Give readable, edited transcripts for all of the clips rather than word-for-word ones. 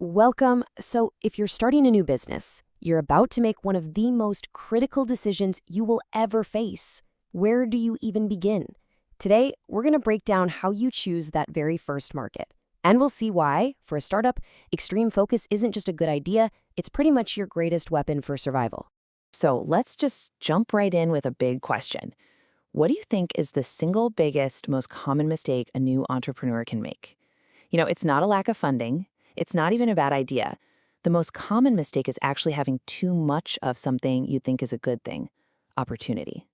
Welcome. So, if you're starting a new business, you're about to make one of the most critical decisions you will ever face. Where do you even begin? Today, we're going to break down how you choose that very first market. And we'll see why, for a startup, extreme focus isn't just a good idea, it's pretty much your greatest weapon for survival. So let's just jump right in with a big question. What do you think is the single biggest, most common mistake a new entrepreneur can make? It's not a lack of funding. It's not even a bad idea. The most common mistake is actually having too much of something you think is a good thing, opportunity.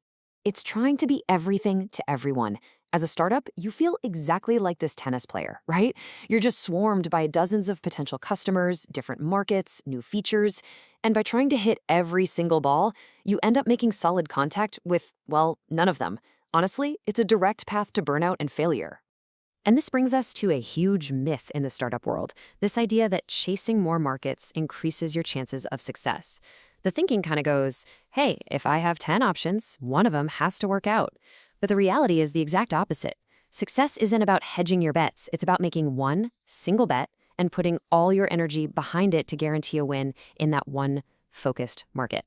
It's trying to be everything to everyone. As a startup, you feel exactly like this tennis player, right? You're just swarmed by dozens of potential customers, different markets, new features, and by trying to hit every single ball, you end up making solid contact with, well, none of them. Honestly, it's a direct path to burnout and failure. And this brings us to a huge myth in the startup world, this idea that chasing more markets increases your chances of success. The thinking kind of goes, hey, if I have 10 options, one of them has to work out. But the reality is the exact opposite. Success isn't about hedging your bets. It's about making one single bet and putting all your energy behind it to guarantee a win in that one focused market.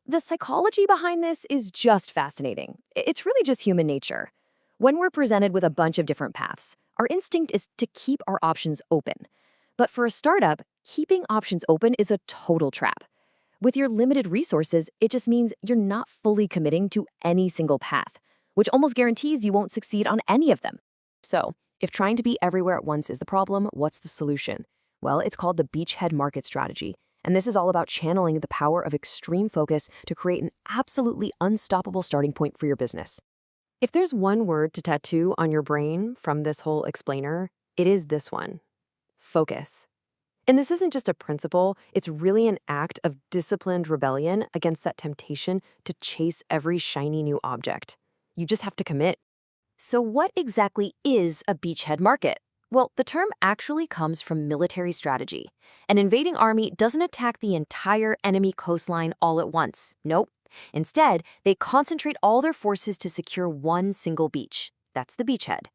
The psychology behind this is just fascinating. It's really just human nature. When we're presented with a bunch of different paths, our instinct is to keep our options open. But for a startup, keeping options open is a total trap. With your limited resources, it just means you're not fully committing to any single path, which almost guarantees you won't succeed on any of them. So, if trying to be everywhere at once is the problem, what's the solution? Well, it's called the beachhead market strategy. And this is all about channeling the power of extreme focus to create an absolutely unstoppable starting point for your business. If there's one word to tattoo on your brain from this whole explainer, it is this one: focus. And this isn't just a principle, it's really an act of disciplined rebellion against that temptation to chase every shiny new object. You just have to commit. So what exactly is a beachhead market? Well, the term actually comes from military strategy. An invading army doesn't attack the entire enemy coastline all at once. Nope. Instead, they concentrate all their forces to secure one single beach. That's the beachhead.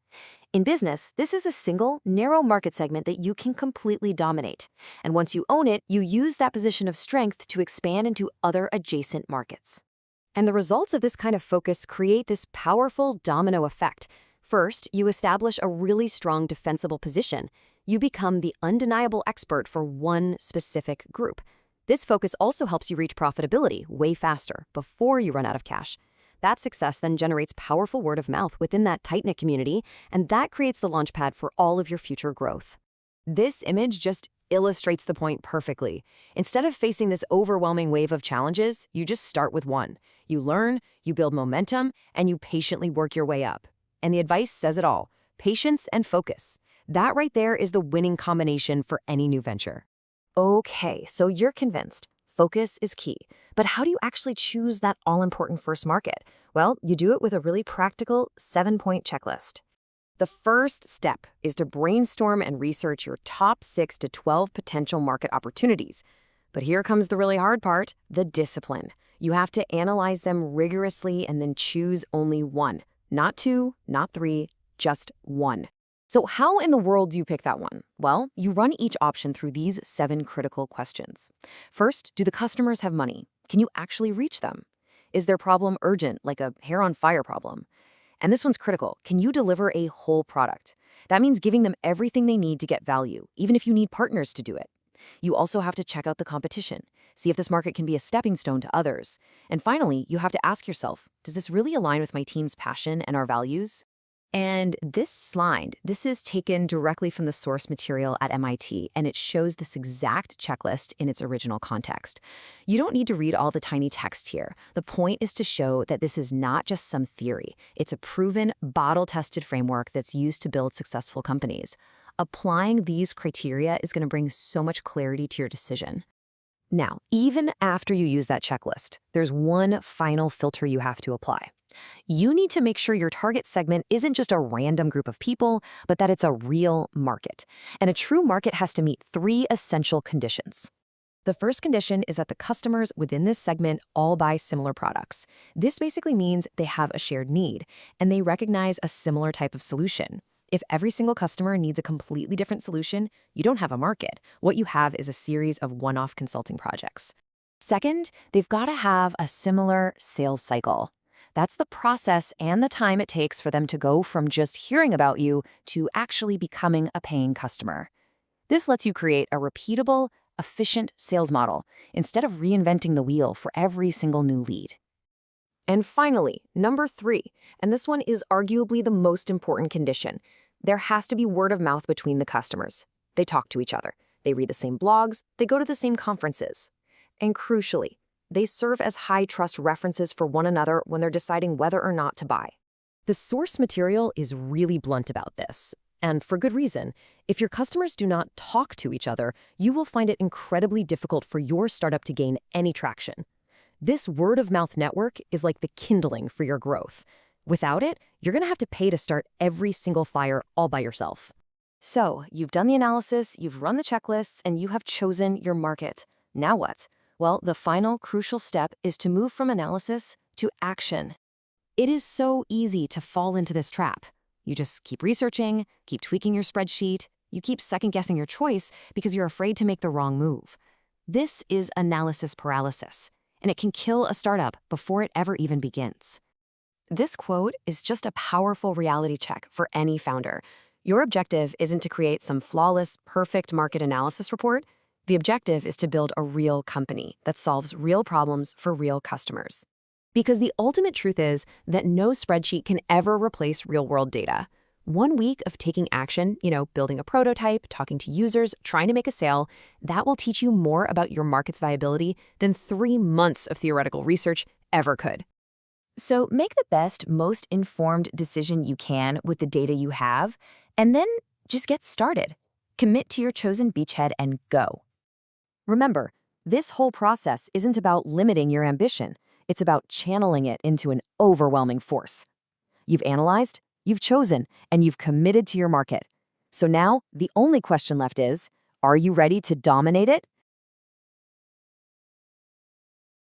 In business, this is a single, narrow market segment that you can completely dominate. And once you own it, you use that position of strength to expand into other adjacent markets. And the results of this kind of focus create this powerful domino effect. First, you establish a really strong defensible position. You become the undeniable expert for one specific group. This focus also helps you reach profitability way faster before you run out of cash. That success then generates powerful word of mouth within that tight-knit community, and that creates the launchpad for all of your future growth. This image just illustrates the point perfectly. Instead of facing this overwhelming wave of challenges, you just start with one. You learn, you build momentum, and you patiently work your way up. And the advice says it all: patience and focus. That right there is the winning combination for any new venture. Okay, so you're convinced. Focus is key. But how do you actually choose that all-important first market? Well, you do it with a really practical 7-point checklist. The first step is to brainstorm and research your top 6 to 12 potential market opportunities. But here comes the really hard part: the discipline. You have to analyze them rigorously and then choose only one. Not 2, not 3, just one. So how in the world do you pick that one? Well, you run each option through these 7 critical questions. First, do the customers have money? Can you actually reach them? Is their problem urgent, like a hair on fire problem? And this one's critical. Can you deliver a whole product? That means giving them everything they need to get value, even if you need partners to do it. You also have to check out the competition, see if this market can be a stepping stone to others. And finally, you have to ask yourself, does this really align with my team's passion and our values? And this slide, this is taken directly from the source material at MIT, and it shows this exact checklist in its original context. You don't need to read all the tiny text here. The point is to show that this is not just some theory. It's a proven, bottle-tested framework that's used to build successful companies. Applying these criteria is going to bring so much clarity to your decision. Now, even after you use that checklist, there's one final filter you have to apply. You need to make sure your target segment isn't just a random group of people, but that it's a real market. And a true market has to meet 3 essential conditions. The first condition is that the customers within this segment all buy similar products. This basically means they have a shared need, and they recognize a similar type of solution. If every single customer needs a completely different solution, you don't have a market. What you have is a series of one-off consulting projects. Second, they've got to have a similar sales cycle. That's the process and the time it takes for them to go from just hearing about you to actually becoming a paying customer. This lets you create a repeatable, efficient sales model instead of reinventing the wheel for every single new lead. And finally, number 3, and this one is arguably the most important condition. There has to be word of mouth between the customers. They talk to each other. They read the same blogs. They go to the same conferences. And crucially, they serve as high-trust references for one another when they're deciding whether or not to buy. The source material is really blunt about this, and for good reason. If your customers do not talk to each other, you will find it incredibly difficult for your startup to gain any traction. This word-of-mouth network is like the kindling for your growth. Without it, you're going to have to pay to start every single fire all by yourself. So, you've done the analysis, you've run the checklists, and you have chosen your market. Now what? Well, the final crucial step is to move from analysis to action. It is so easy to fall into this trap. You just keep researching, keep tweaking your spreadsheet, you keep second-guessing your choice because you're afraid to make the wrong move. This is analysis paralysis, and it can kill a startup before it ever even begins. This quote is just a powerful reality check for any founder. Your objective isn't to create some flawless, perfect market analysis report. The objective is to build a real company that solves real problems for real customers. Because the ultimate truth is that no spreadsheet can ever replace real-world data. 1 week of taking action, building a prototype, talking to users, trying to make a sale, that will teach you more about your market's viability than 3 months of theoretical research ever could. So make the best, most informed decision you can with the data you have, and then just get started. Commit to your chosen beachhead and go. Remember, this whole process isn't about limiting your ambition. It's about channeling it into an overwhelming force. You've analyzed, you've chosen, and you've committed to your market. So now, the only question left is, are you ready to dominate it?